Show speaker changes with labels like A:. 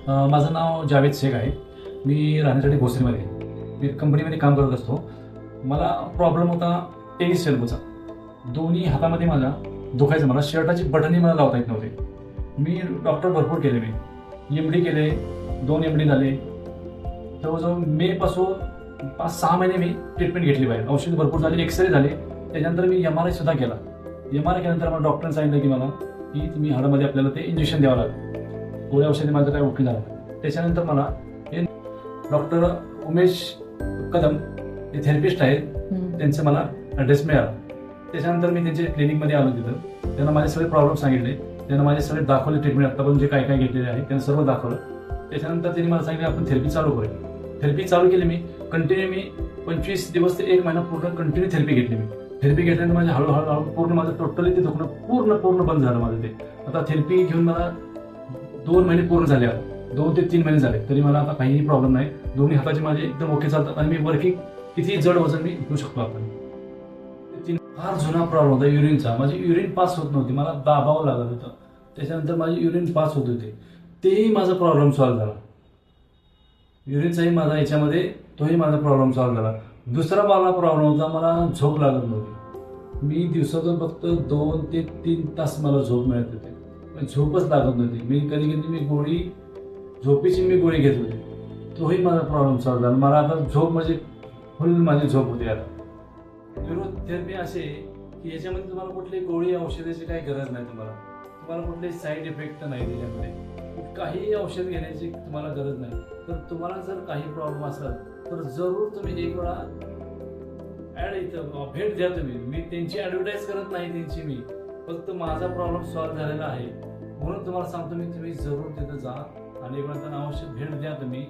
A: माझं नाव जावेद शेख आहे. मी राहण्यासाठी भोसरीमध्ये आहे. मी कंपनीमध्ये काम करत असतो. मला प्रॉब्लेम होता टेनिस एल्बोचा. दोन्ही हातामध्ये माझ्या दुखायचं. मला शर्टाची बटनही मला लावता येत नव्हते. मी डॉक्टर भरपूर केले. मी एम डी केले, 2 MD झाले. जवळजवळ मेपासून 5-6 महिने मी ट्रीटमेंट घेतली पाहिजे. औषध भरपूर झाले, एक्सरे झाले. त्याच्यानंतर मी MRI सुद्धा केला. MRI केल्यानंतर मला डॉक्टरांनी सांगितलं की मला की तुम्ही हाडामध्ये आपल्याला ते इंजेक्शन द्यावं लागेल. गोळ्या औषधी माझं काय ओके झालं. त्याच्यानंतर मला हे डॉक्टर उमेश कदम हे थेरपिस्ट आहेत, त्यांचं मला ॲड्रेस मिळाला. त्याच्यानंतर मी त्यांच्या क्लिनिकमध्ये आलो. तिथं त्यांना माझे सगळे प्रॉब्लेम सांगितले. त्यांना माझे सगळे दाखवले ट्रीटमेंट आतापर्यंत जे काय काय घेतलेले आहे त्यांना सर्व दाखवलं. त्याच्यानंतर त्यांनी मला सांगितलं आपण थेरपी चालू करूया. थेरपी चालू केली. मी कंटिन्यू 25 दिवस ते 1 महिना पूर्ण कंटिन्यू थेरपी घेतली. मी थेरपी घेतल्यानंतर माझे हळूहळू पूर्ण माझं टोटली ते दुखणं पूर्ण बंद झालं माझं ते. आता थेरपी घेऊन मला 2 महिने पूर्ण झाले. 2 ते 3 महिने झाले तरी मला आता काहीही प्रॉब्लेम नाही. दोन्ही हाताचे माझे एकदम ओके चालतात आणि मी वर्किंग किती जड वजन मी घेऊ शकतो. आपण फार जुना प्रॉब्लेम होता युरिनचा. माझी युरिन पास होत नव्हती. मला दाबावं लागत होतं. त्याच्यानंतर माझी युरिन पास होत होते. तेही माझा प्रॉब्लेम सॉल्व्ह झाला. युरिनचाही माझा याच्यामध्ये तोही माझा प्रॉब्लेम सॉल्व्ह झाला. दुसरा मला प्रॉब्लेम होता, मला झोप लागत नव्हती. मी दिवसातून फक्त 2 ते 3 तास मला झोप मिळत होती. झोपच लागत नव्हती. मी कधी झोपेची गोळी घेत होते. तोही माझा प्रॉब्लेम सॉल्व्ह झाला. मला आता झोप म्हणजे फुल माझी झोप होती. आता न्यूरोथेरपी असे की याच्यामध्ये तुम्हाला कुठलीही गोळी औषधाची काही गरज नाही. तुम्हाला कुठलेही साईड इफेक्ट नाही. त्याच्यामध्ये काही औषध घेण्याची तुम्हाला गरज नाही. तर तुम्हाला जर काही प्रॉब्लेम असेल तर जरूर तुम्ही एक वेळा भेट द्या. मी त्यांची ॲडव्हर्टाईज करत नाही. त्यांची मी फक्त माझा प्रॉब्लेम सॉल्व्ह झालेला आहे म्हणून तुम्हाला सांगतो. तुम्ही जरूर तिथं जा आणि एक वेळा त्यांना अवश्य भेट द्या. तुम्ही